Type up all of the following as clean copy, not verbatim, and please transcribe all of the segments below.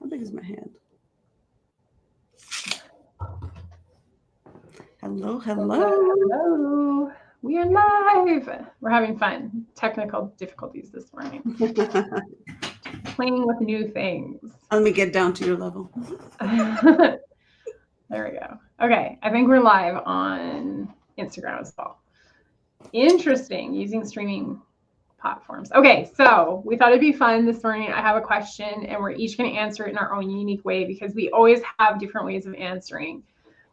How big is my hand? Hello, hello. Hello. We are live. We're having fun. Technical difficulties this morning. Playing with new things. Let me get down to your level. There we go. Okay, I think we're live on Instagram as well. Interesting, using streaming platforms. Okay, so we thought it'd be fun this morning. I have a question, and we're each going to answer it in our own unique way because we always have different ways of answering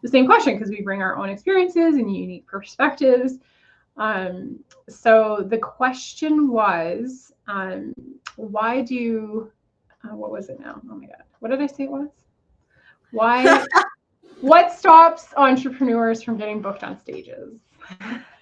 the same question because we bring our own experiences and unique perspectives. So the question was, why do, what was it now? Oh my God, what did I say it was? Why, what stops entrepreneurs from getting booked on stages?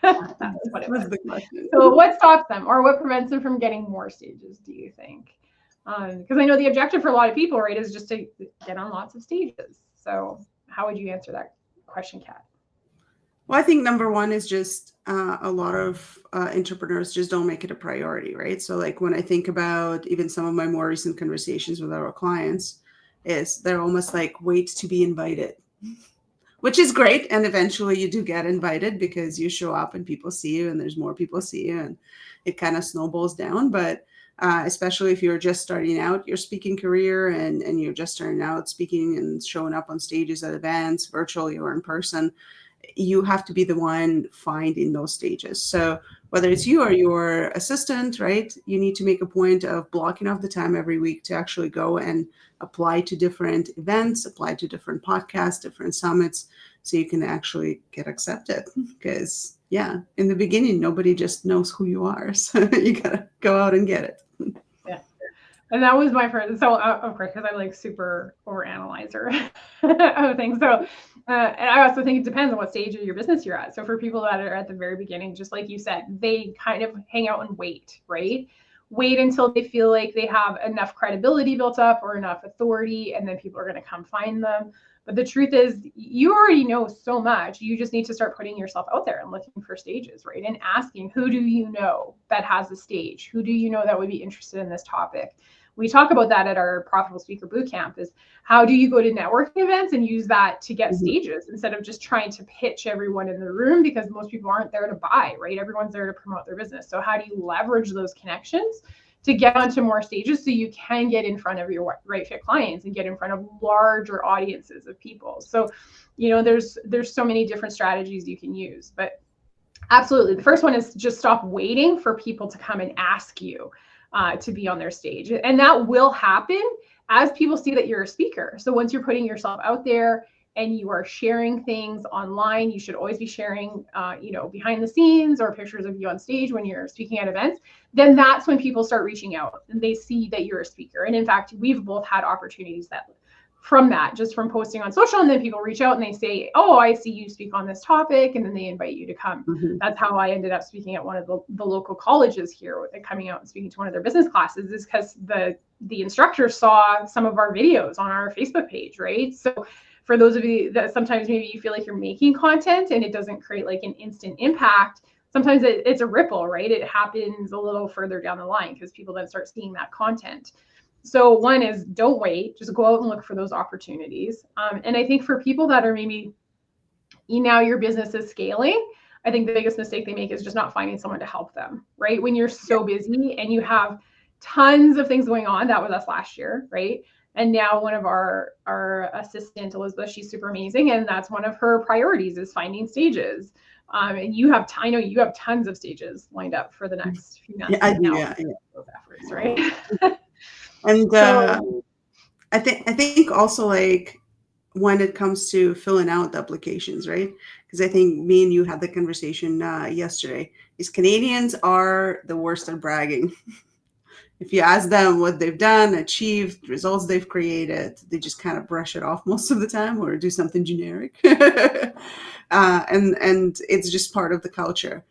That's what it was. The question. So what stops them or what prevents them from getting more stages, do you think? Because I know the objective for a lot of people, right, is just to get on lots of stages. So how would you answer that question, Kat? Well, I think number one is just a lot of entrepreneurs just don't make it a priority, right? So like when I think about even some of my more recent conversations with our clients, is they're almost like wait to be invited, which is great. And eventually you do get invited because you show up and people see you and there's more people see you and it kind of snowballs down. But especially if you're just starting out your speaking career and you're just starting out speaking and showing up on stages at events, virtually or in person, you have to be the one finding those stages. So whether it's you or your assistant, right, you need to make a point of blocking off the time every week to actually go and apply to different events, apply to different podcasts, different summits, so you can actually get accepted. Because yeah, in the beginning, nobody just knows who you are. So you gotta go out and get it. Yeah. And that was my first, so of course, because I'm like super overanalyzer of things. So, and I also think it depends on what stage of your business you're at. So for people that are at the very beginning, just like you said, they kind of hang out and wait, right? Wait until they feel like they have enough credibility built up or enough authority, and then people are going to come find them. But the truth is, you already know so much. You just need to start putting yourself out there and looking for stages, right? And asking, who do you know that has a stage? Who do you know that would be interested in this topic? We talk about that at our Profitable Speaker Bootcamp, is how do you go to networking events and use that to get stages instead of just trying to pitch everyone in the room, because most people aren't there to buy, right? Everyone's there to promote their business. So how do you leverage those connections to get onto more stages so you can get in front of your right fit clients and get in front of larger audiences of people? So, you know, there's so many different strategies you can use, but absolutely. The first one is just stop waiting for people to come and ask you to be on their stage. And that will happen as people see that you're a speaker. So once you're putting yourself out there and you are sharing things online, you should always be sharing, you know, behind the scenes or pictures of you on stage when you're speaking at events. Then that's when people start reaching out and they see that you're a speaker. And in fact, we've both had opportunities that from that, just from posting on social, and then people reach out and they say, oh, I see you speak on this topic, and then they invite you to come. That's how I ended up speaking at one of the local colleges here, coming out and speaking to one of their business classes, is because the instructor saw some of our videos on our Facebook page, right? So for those of you that sometimes maybe you feel like you're making content and it doesn't create like an instant impact, sometimes it's a ripple, right? It happens a little further down the line because people then start seeing that content. So one is, don't wait, just go out and look for those opportunities. And I think for people that are maybe, now your business is scaling, I think the biggest mistake they make is just not finding someone to help them, right? When you're so busy and you have tons of things going on. That was us last year, right? And now one of our assistant, Elizabeth, she's super amazing. And that's one of her priorities, is finding stages. And you have, I know you have tons of stages lined up for the next few months. Yeah, I do. Yeah. Those efforts, right? And I think also, like, when it comes to filling out the applications, right? Because I think me and you had the conversation yesterday, is Canadians are the worst at bragging. If you ask them what they've done, achieved, results they've created, they just kind of brush it off most of the time or do something generic. And it's just part of the culture.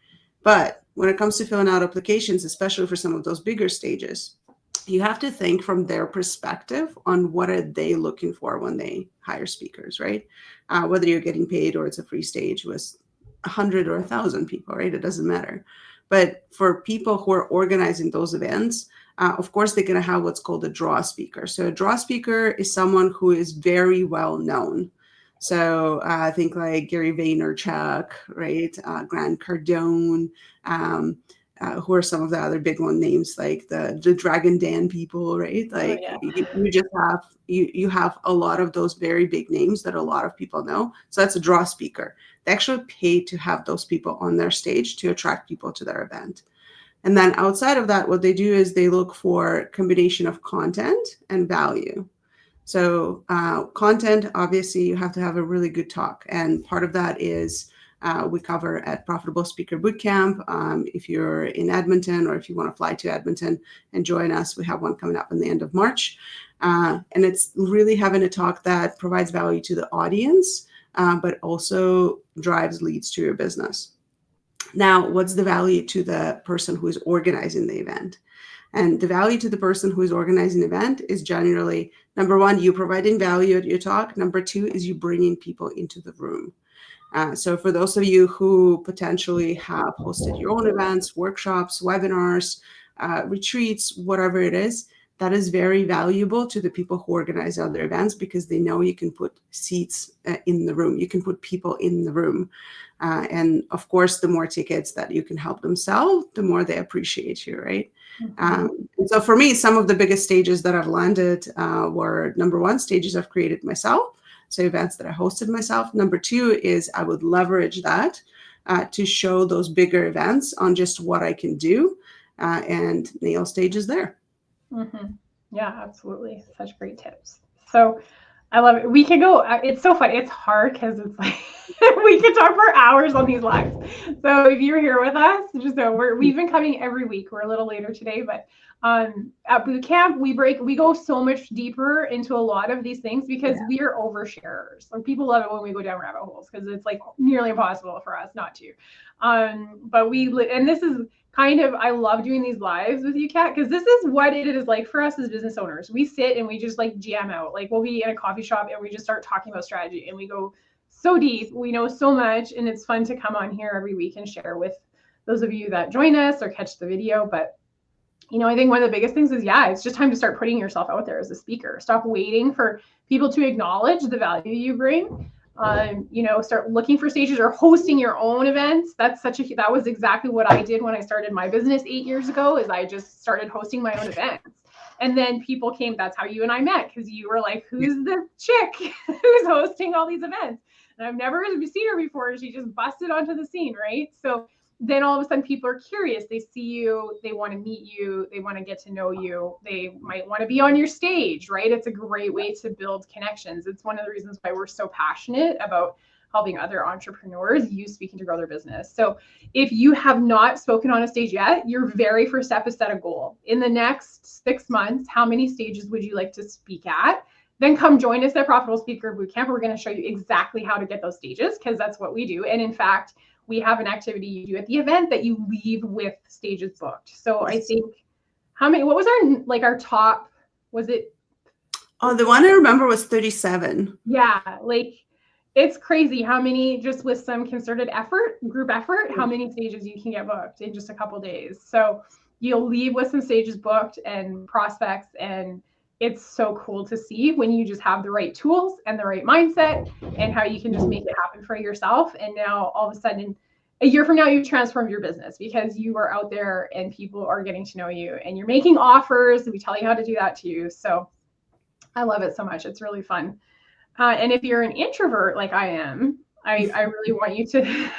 But when it comes to filling out applications, especially for some of those bigger stages, you have to think from their perspective on what are they looking for when they hire speakers, right? Whether you're getting paid or it's a free stage with 100 or 1,000 people, right? It doesn't matter. But for people who are organizing those events, Of course, they're going to have what's called a draw speaker. So a draw speaker is someone who is very well known. So I think like Gary Vaynerchuk, right? Grant Cardone, who are some of the other big one names, like the Dragon Dan people, right? Like you just have you have a lot of those very big names that a lot of people know. So that's a draw speaker. They actually pay to have those people on their stage to attract people to their event. And then outside of that, what they do is they look for a combination of content and value. So content, obviously, you have to have a really good talk. And part of that is we cover at Profitable Speaker Bootcamp. If you're in Edmonton or if you want to fly to Edmonton and join us, we have one coming up in the end of March. And it's really having a talk that provides value to the audience, but also drives leads to your business. Now, what's the value to the person who is organizing the event? And the value to the person who is organizing the event is generally, number one, you providing value at your talk. Number two is you bringing people into the room. So for those of you who potentially have hosted your own events, workshops, webinars, retreats, whatever it is, that is very valuable to the people who organize other events because they know you can put seats in the room. You can put people in the room. And of course, the more tickets that you can help them sell, the more they appreciate you, right? And so for me, some of the biggest stages that I've landed were, number one, stages I've created myself. So events that I hosted myself. Number two is I would leverage that to show those bigger events on just what I can do and nail stages there. Yeah, absolutely. Such great tips. So I love it. We could go, it's so fun. It's hard because it's like, we could talk for hours on these lives. So if you're here with us, just know we've been coming every week. We're a little later today, but at boot camp, we go so much deeper into a lot of these things because we are oversharers. Like people love it when we go down rabbit holes because it's like nearly impossible for us not to. But and this is kind of, I love doing these lives with you, Kat, because this is what it is like for us as business owners. We sit and we just like jam out. Like we'll be in a coffee shop and we just start talking about strategy and we go so deep. We know so much, and it's fun to come on here every week and share with those of you that join us or catch the video. But I think one of the biggest things is, it's just time to start putting yourself out there as a speaker. Stop waiting for people to acknowledge the value you bring. Start looking for stages or hosting your own events. That was exactly what I did when I started my business 8 years ago, is I just started hosting my own events. And then people came, that's how you and I met, because you were like, who's this chick who's hosting all these events? And I've never seen her before. She just busted onto the scene, right? So then all of a sudden people are curious. They see you, they want to meet you, they want to get to know you. They might want to be on your stage, right? It's a great way to build connections. It's one of the reasons why we're so passionate about helping other entrepreneurs use speaking to grow their business. So if you have not spoken on a stage yet, your very first step is set a goal. In the next 6 months, how many stages would you like to speak at? Then come join us at Profitable Speaker Bootcamp. We're going to show you exactly how to get those stages, because that's what we do. And in fact, we have an activity you do at the event that you leave with stages booked. So I think what was our top, was it? Oh, the one I remember was 37. Yeah. It's crazy how many, just with some concerted effort, group effort, how many stages you can get booked in just a couple days. So you'll leave with some stages booked and prospects, and it's so cool to see when you just have the right tools and the right mindset and how you can just make it happen for yourself. And now all of a sudden, a year from now, you've transformed your business because you are out there and people are getting to know you and you're making offers, and we tell you how to do that too. So I love it so much. It's really fun. And if you're an introvert like I am, I really want you to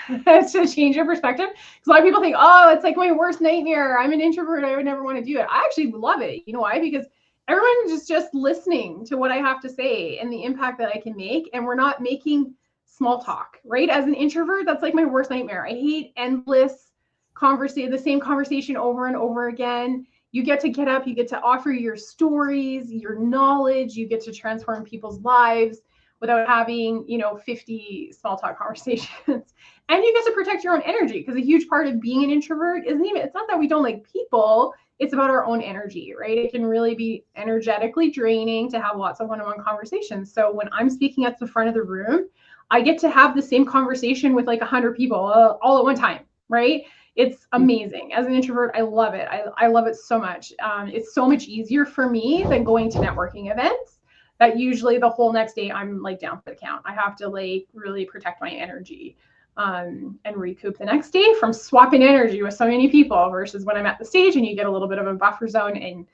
to change your perspective. Because a lot of people think, oh, it's like my worst nightmare. I'm an introvert. I would never want to do it. I actually love it. You know why? Because everyone is just listening to what I have to say and the impact that I can make. And we're not making small talk, right? As an introvert, that's like my worst nightmare. I hate endless conversation, the same conversation over and over again. You get to get up, you get to offer your stories, your knowledge, you get to transform people's lives without having, 50 small talk conversations. And you get to protect your own energy, because a huge part of being an introvert it's not that we don't like people, it's about our own energy, right? It can really be energetically draining to have lots of one-on-one conversations. So when I'm speaking at the front of the room, I get to have the same conversation with like 100 people all at one time, right? It's amazing. As an introvert, I love it. I love it so much. It's so much easier for me than going to networking events that usually the whole next day I'm like down for the count. I have to like really protect my energy and recoup the next day from swapping energy with so many people versus when I'm at the stage and you get a little bit of a buffer zone. And,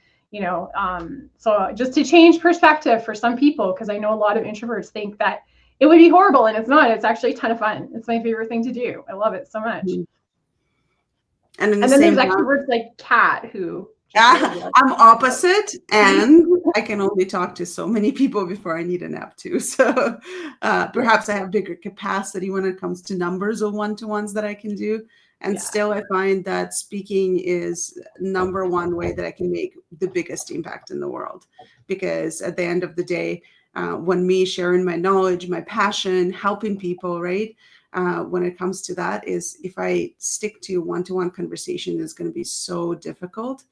so just to change perspective for some people, because I know a lot of introverts think that it would be horrible, and it's not. It's actually a ton of fun. It's my favorite thing to do. I love it so much. And then there's extroverts like Kat, who I'm opposite, and I can only talk to so many people before I need a nap too. So perhaps I have bigger capacity when it comes to numbers of one-to-ones that I can do. And still, I find that speaking is number one way that I can make the biggest impact in the world. Because at the end of the day, when me sharing my knowledge, my passion, helping people, right? When it comes to that, is if I stick to one-to-one conversation, it's going to be so difficult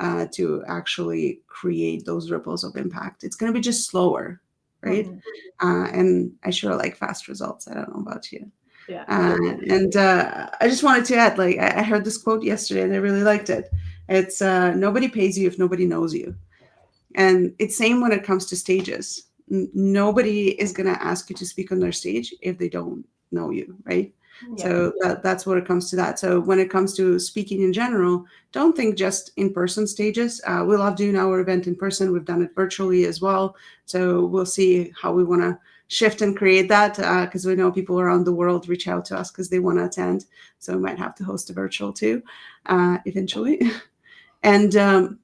to actually create those ripples of impact. It's going to be just slower, right? And I sure like fast results. I don't know about you. Yeah. And I just wanted to add, like, I heard this quote yesterday and I really liked it. It's nobody pays you if nobody knows you. And it's same when it comes to stages. Nobody is going to ask you to speak on their stage if they don't know you, right? Yeah. So that's what it comes to that. So when it comes to speaking in general, don't think just in-person stages. We love doing our event in person. We've done it virtually as well. So we'll see how we want to shift and create that, because we know people around the world reach out to us because they want to attend. So we might have to host a virtual too, eventually. And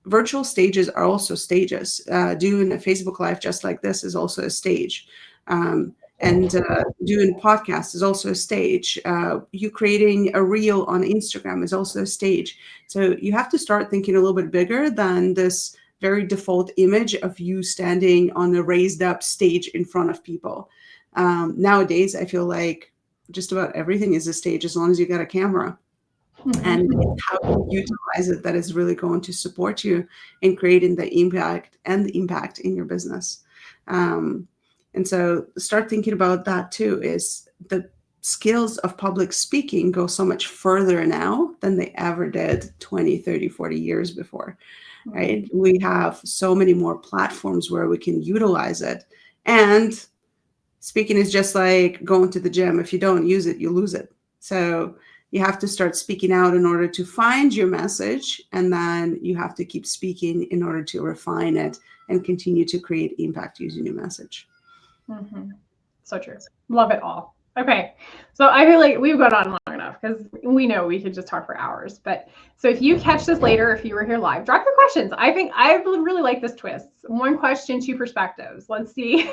virtual stages are also stages. Doing a Facebook Live just like this is also a stage. And doing podcasts is also a stage. You creating a reel on Instagram is also a stage. So you have to start thinking a little bit bigger than this very default image of you standing on a raised up stage in front of people. Nowadays, I feel like just about everything is a stage as long as you got a camera. And it's how you utilize it that is really going to support you in creating the impact in your business. And so start thinking about that too, is the skills of public speaking go so much further now than they ever did 20, 30, 40 years before, right? We have so many more platforms where we can utilize it. And speaking is just like going to the gym. If you don't use it, you lose it. So you have to start speaking out in order to find your message, and then you have to keep speaking in order to refine it and continue to create impact using your message. So true. Love it all. Okay. So I feel like we've gone on long enough because we know we could just talk for hours. But so if you catch this later, if you were here live, drop your questions. I think I really like this twist. One question, two perspectives. Let's see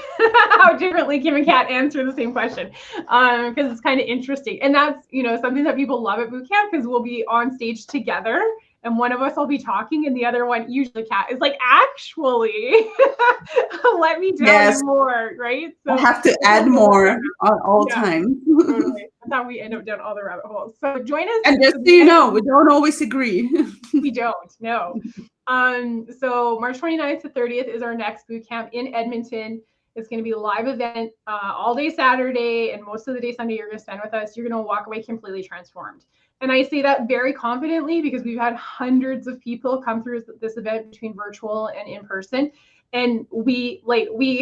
how differently Kim and Kat answer the same question, because it's kind of interesting. And that's, something that people love at boot camp, because we'll be on stage together. And one of us will be talking, and the other one, usually Kat, is like, actually, let me tell you more, right? So I have to add more all time. Totally. That's how we end up down all the rabbit holes. So join us. And just so you know, we don't always agree. We don't, no. So March 29th to 30th is our next boot camp in Edmonton. It's going to be a live event all day Saturday, and most of the day Sunday you're going to spend with us. You're going to walk away completely transformed. And I say that very confidently because we've had hundreds of people come through this event between virtual and in person. And we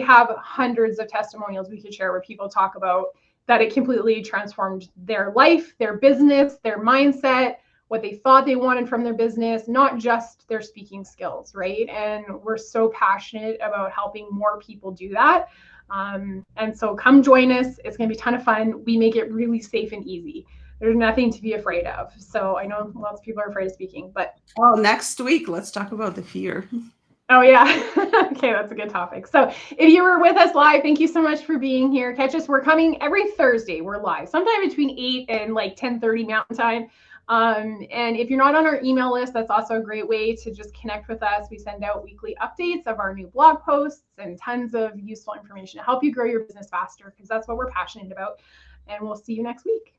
have hundreds of testimonials we could share where people talk about that it completely transformed their life, their business, their mindset, what they thought they wanted from their business, not just their speaking skills, right? And we're so passionate about helping more people do that. And so come join us. It's going to be a ton of fun. We make it really safe and easy. There's nothing to be afraid of. So I know lots of people are afraid of speaking, but. Well, next week, let's talk about the fear. Oh, yeah. Okay, that's a good topic. So if you were with us live, thank you so much for being here. Catch us. We're coming every Thursday. We're live sometime between 8 and like 10:30 Mountain Time. And if you're not on our email list, that's also a great way to just connect with us. We send out weekly updates of our new blog posts and tons of useful information to help you grow your business faster, because that's what we're passionate about. And we'll see you next week.